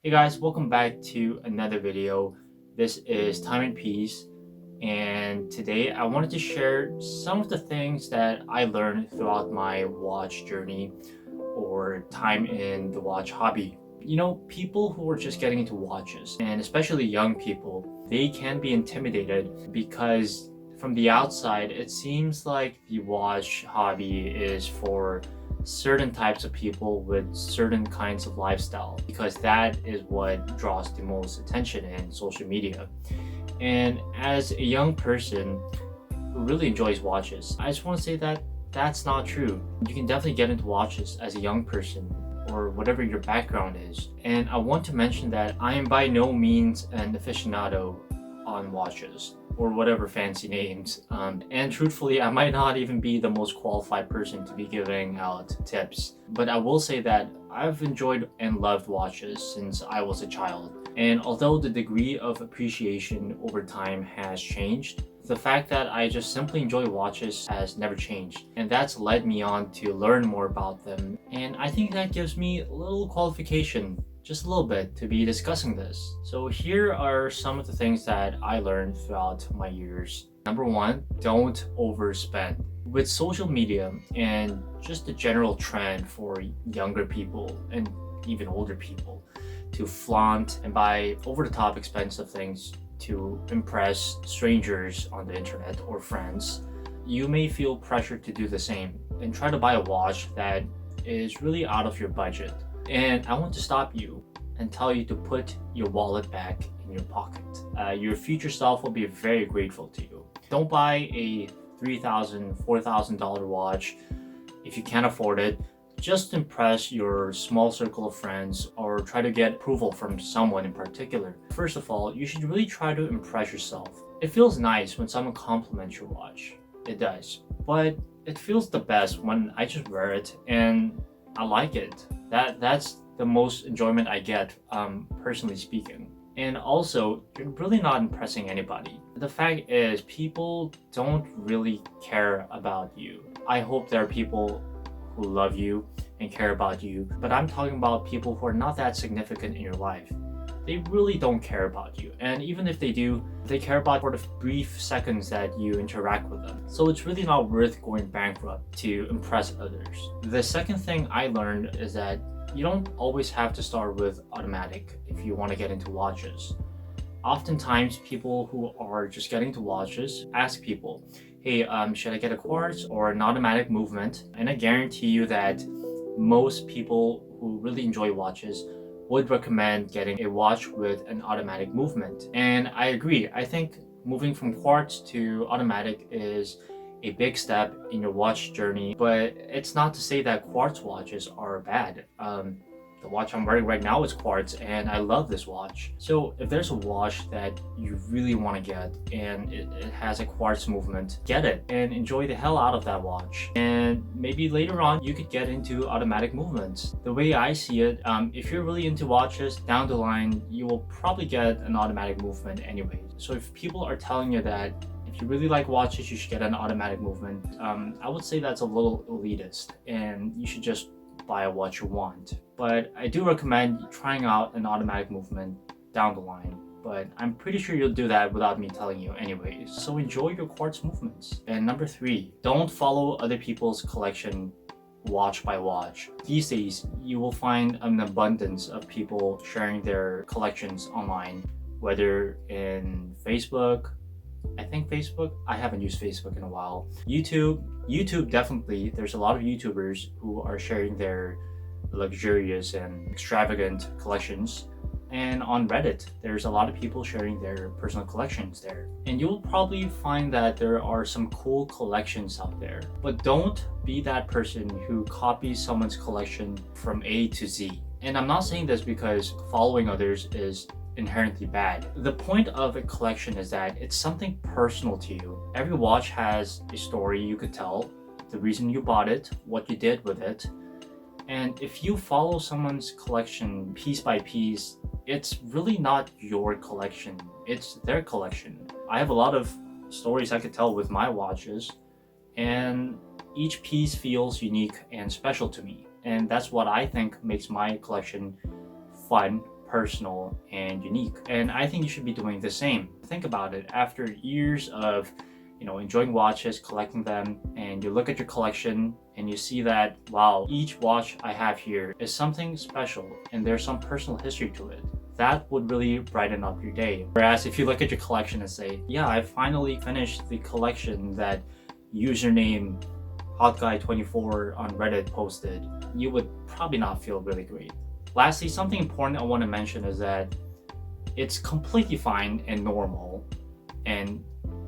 Hey guys, welcome back to another video. This is Time and Peace, and today I wanted to share some of the things that I learned throughout my watch journey or time in the watch hobby. People who are just getting into watches, and especially young people, they can be intimidated because from the outside it seems like the watch hobby is for certain types of people with certain kinds of lifestyle because that is what draws the most attention in social media. And as a young person who really enjoys watches, I just want to say that that's not true. You can definitely get into watches as a young person or whatever your background is. And I want to mention that I am by no means an aficionado on watches or whatever fancy names. And truthfully, I might not even be the most qualified person to be giving out tips. But I will say that I've enjoyed and loved watches since I was a child. And although the degree of appreciation over time has changed, the fact that I just simply enjoy watches has never changed. And that's led me on to learn more about them. And I think that gives me a little qualification, just a little bit, to be discussing this. So here are some of the things that I learned throughout my years. Number one, don't overspend. With social media and just the general trend for younger people and even older people to flaunt and buy over-the-top expensive things to impress strangers on the internet or friends, you may feel pressured to do the same and try to buy a watch that is really out of your budget. And I want to stop you and tell you to put your wallet back in your pocket. Your future self will be very grateful to you. Don't buy a $3,000, $4,000 watch if you can't afford it. Just impress your small circle of friends or try to get approval from someone in particular. First of all, you should really try to impress yourself. It feels nice when someone compliments your watch. It does. But it feels the best when I just wear it and I like it. That's the most enjoyment I get, personally speaking. And also, you're really not impressing anybody. The fact is, people don't really care about you. I hope there are people who love you and care about you, but I'm talking about people who are not that significant in your life. They really don't care about you, and even if they do, they care about for the brief seconds that you interact with them. So it's really not worth going bankrupt to impress others. The second thing I learned is that you don't always have to start with automatic if you want to get into watches. Oftentimes, people who are just getting into watches ask people, hey, should I get a quartz or an automatic movement? And I guarantee you that most people who really enjoy watches would recommend getting a watch with an automatic movement. And I agree. I think moving from quartz to automatic is a big step in your watch journey, but it's not to say that quartz watches are bad. The watch I'm wearing right now is quartz and I love this watch. So if there's a watch that you really want to get and it has a quartz movement, get it and enjoy the hell out of that watch. And maybe later on you could get into automatic movements. The way I see it, if you're really into watches, down the line you will probably get an automatic movement anyway. So if people are telling you that if you really like watches, you should get an automatic movement, I would say that's a little elitist and you should just buy what you want. But I do recommend trying out an automatic movement down the line. But I'm pretty sure you'll do that without me telling you anyways. So enjoy your quartz movements. And number three, don't follow other people's collection watch by watch. These days, you will find an abundance of people sharing their collections online, whether in Facebook, I haven't used Facebook in a while. YouTube definitely, there's a lot of YouTubers who are sharing their luxurious and extravagant collections. And on Reddit, there's a lot of people sharing their personal collections there. And you'll probably find that there are some cool collections out there. But don't be that person who copies someone's collection from A to Z. And I'm not saying this because following others is inherently bad. The point of a collection is that it's something personal to you. Every watch has a story you could tell, the reason you bought it, what you did with it. And if you follow someone's collection piece by piece, it's really not your collection, it's their collection. I have a lot of stories I could tell with my watches, and each piece feels unique and special to me. And that's what I think makes my collection fun personal and unique. And I think you should be doing the same. Think about it. After years of enjoying watches, collecting them, and you look at your collection and you see that, wow, each watch I have here is something special and there's some personal history to it. That would really brighten up your day. Whereas if you look at your collection and say, yeah, I finally finished the collection that username HotGuy24 on Reddit posted, you would probably not feel really great. Lastly, something important I want to mention is that it's completely fine and normal and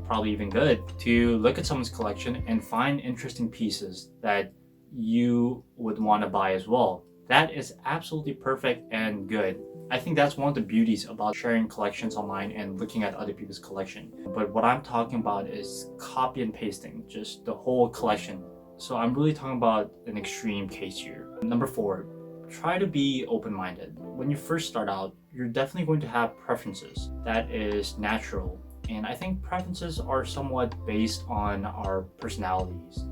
probably even good to look at someone's collection and find interesting pieces that you would want to buy as well. That is absolutely perfect and good. I think that's one of the beauties about sharing collections online and looking at other people's collection. But what I'm talking about is copy and pasting, just the whole collection. So I'm really talking about an extreme case here. Number 4, try to be open-minded. When you first start out, you're definitely going to have preferences. That is natural. And I think preferences are somewhat based on our personalities.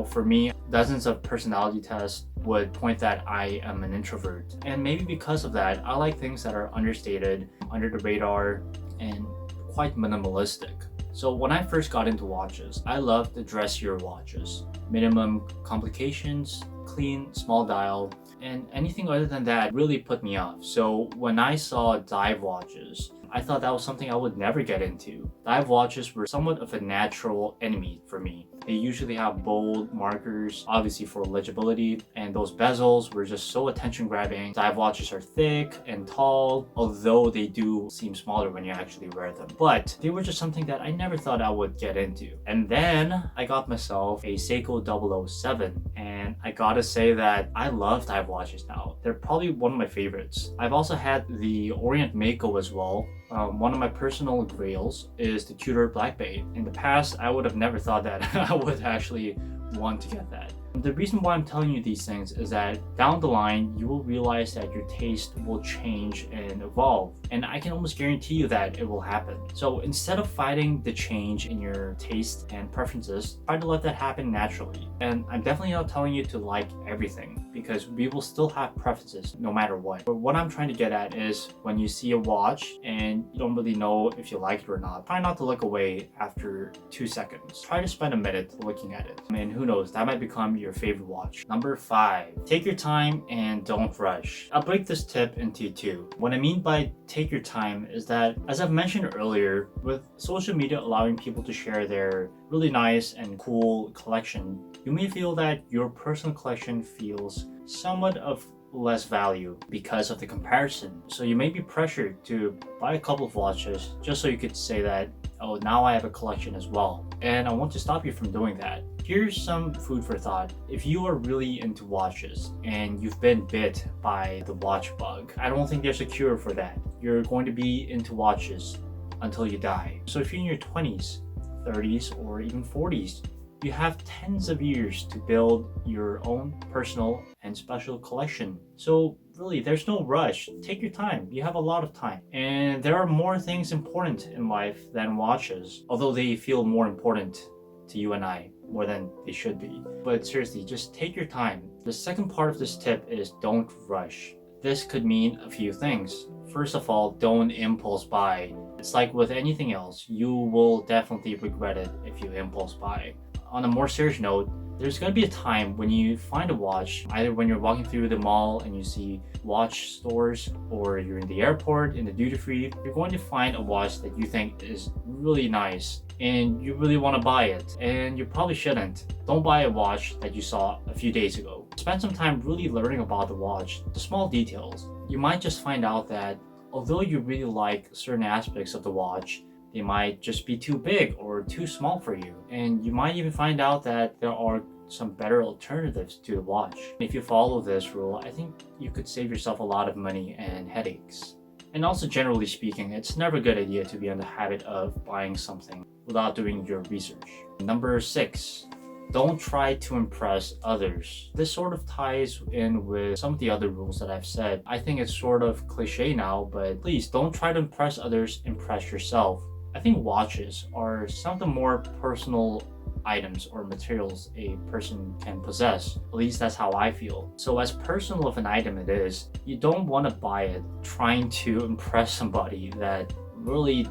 For me, dozens of personality tests would point that I am an introvert. And maybe because of that, I like things that are understated, under the radar, and quite minimalistic. So when I first got into watches, I loved the dressier watches. Minimum complications, clean, small dial, and anything other than that really put me off. So when I saw dive watches, I thought that was something I would never get into. Dive watches were somewhat of a natural enemy for me. They usually have bold markers, obviously for legibility, and those bezels were just so attention grabbing. Dive watches are thick and tall, although they do seem smaller when you actually wear them. But they were just something that I never thought I would get into. And then I got myself a Seiko 007, and I gotta say that I love dive watches now. They're probably one of my favorites. I've also had the Orient Mako as well. One of my personal grails is the Tudor Black Bay. In the past, I would have never thought that I would actually want to get that. The reason why I'm telling you these things is that down the line, you will realize that your taste will change and evolve. And I can almost guarantee you that it will happen. So instead of fighting the change in your taste and preferences, try to let that happen naturally. And I'm definitely not telling you to like everything, because we will still have preferences no matter what. But what I'm trying to get at is when you see a watch and you don't really know if you like it or not, try not to look away after 2 seconds. Try to spend a minute looking at it. And who knows, that might become your favorite watch. Number 5, take your time and don't rush. I'll break this tip into 2. What I mean by take your time is that, as I've mentioned earlier, with social media allowing people to share their really nice and cool collection, you may feel that your personal collection feels somewhat of less value because of the comparison. So you may be pressured to buy a couple of watches just so you could say that, oh, now I have a collection as well. And I want to stop you from doing that. Here's some food for thought. If you are really into watches and you've been bit by the watch bug, I don't think there's a cure for that. You're going to be into watches until you die. So if you're in your 20s, 30s, or even 40s, you have tens of years to build your own personal and special collection. So really, there's no rush. Take your time. You have a lot of time. And there are more things important in life than watches, although they feel more important to you and I more than they should be. But seriously, just take your time. The second part of this tip is don't rush. This could mean a few things. First of all, don't impulse buy. It's like with anything else, you will definitely regret it if you impulse buy. On a more serious note, there's going to be a time when you find a watch, either when you're walking through the mall and you see watch stores, or you're in the airport, in the duty free, you're going to find a watch that you think is really nice and you really want to buy it, and you probably shouldn't. Don't buy a watch that you saw a few days ago. Spend some time really learning about the watch, the small details. You might just find out that although you really like certain aspects of the watch, they might just be too big or too small for you. And you might even find out that there are some better alternatives to the watch. If you follow this rule, I think you could save yourself a lot of money and headaches. And also, generally speaking, it's never a good idea to be in the habit of buying something without doing your research. Number 6, don't try to impress others. This sort of ties in with some of the other rules that I've said. I think it's sort of cliche now, but please don't try to impress others, impress yourself. I think watches are some of the more personal items or materials a person can possess. At least that's how I feel. So as personal of an item it is, you don't want to buy it trying to impress somebody that really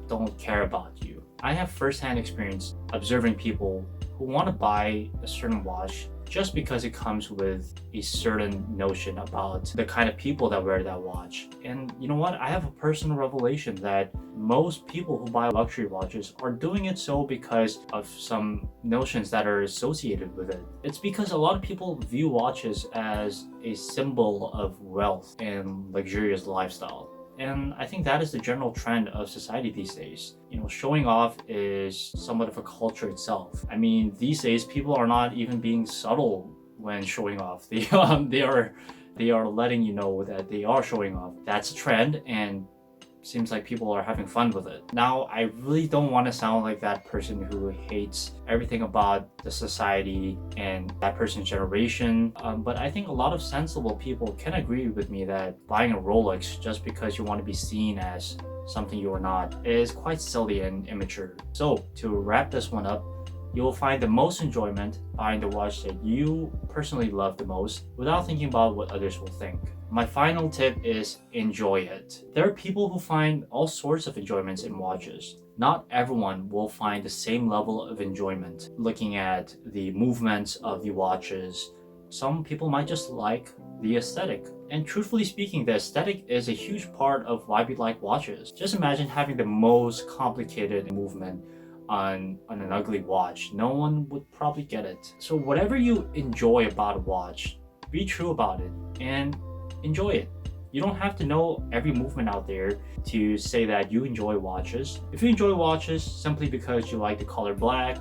don't care about you. I have firsthand experience observing people who want to buy a certain watch just because it comes with a certain notion about the kind of people that wear that watch. And you know what? I have a personal revelation that most people who buy luxury watches are doing it so because of some notions that are associated with it. It's because a lot of people view watches as a symbol of wealth and luxurious lifestyle. And I think that is the general trend of society these days. You know, showing off is somewhat of a culture itself. I mean, these days people are not even being subtle when showing off. They are letting you know that they are showing off. That's a trend, and seems like people are having fun with it. Now, I really don't want to sound like that person who hates everything about the society and that person's generation, but I think a lot of sensible people can agree with me that buying a Rolex just because you want to be seen as something you are not is quite silly and immature. So, to wrap this one up, you will find the most enjoyment buying the watch that you personally love the most without thinking about what others will think. My final tip is enjoy it. There are people who find all sorts of enjoyments in watches. Not everyone will find the same level of enjoyment looking at the movements of the watches. Some people might just like the aesthetic. And truthfully speaking, the aesthetic is a huge part of why we like watches. Just imagine having the most complicated movement on an ugly watch. No one would probably get it. So whatever you enjoy about a watch, be true about it and enjoy it. You don't have to know every movement out there to say that you enjoy watches. If you enjoy watches simply because you like the color black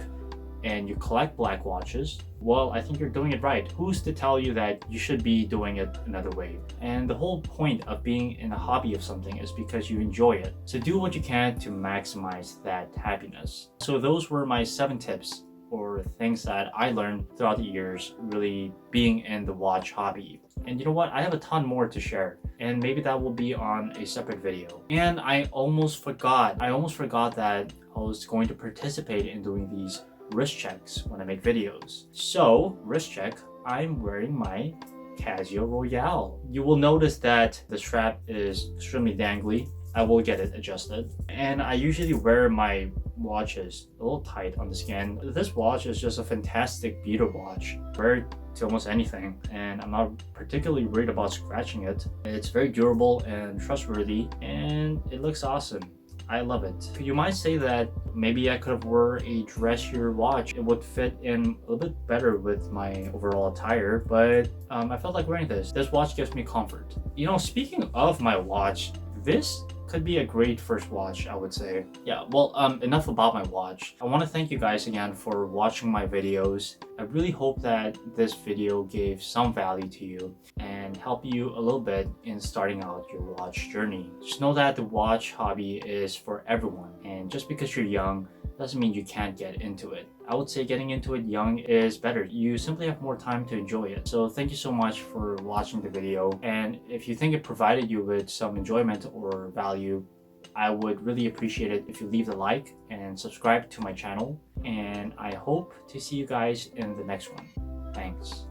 and you collect black watches, well, I think you're doing it right. Who's to tell you that you should be doing it another way? And the whole point of being in a hobby of something is because you enjoy it. So do what you can to maximize that happiness. So those were my 7 tips or things that I learned throughout the years really being in the watch hobby. And you know what? I have a ton more to share, and maybe that will be on a separate video. And I almost forgot that I was going to participate in doing these wrist checks when I make videos. So, wrist check, I'm wearing my Casio Royale. You will notice that the strap is extremely dangly. I will get it adjusted. And I usually wear my watches a little tight on the skin. This watch is just a fantastic beater watch. Wear it to almost anything, and I'm not particularly worried about scratching it. It's very durable and trustworthy, and it looks awesome. I love it. You might say that maybe I could have wore a dressier watch. It would fit in a little bit better with my overall attire, but I felt like wearing this. This watch gives me comfort. You know, speaking of my watch, this could be a great first watch, I would say. Yeah, well, enough about my watch. I want to thank you guys again for watching my videos. I really hope that this video gave some value to you and help you a little bit in starting out your watch journey. Just know that the watch hobby is for everyone, and just because you're young doesn't mean you can't get into it. I would say getting into it young is better. You simply have more time to enjoy it. So thank you so much for watching the video. And if you think it provided you with some enjoyment or value, I would really appreciate it if you leave a like and subscribe to my channel. And I hope to see you guys in the next one. Thanks.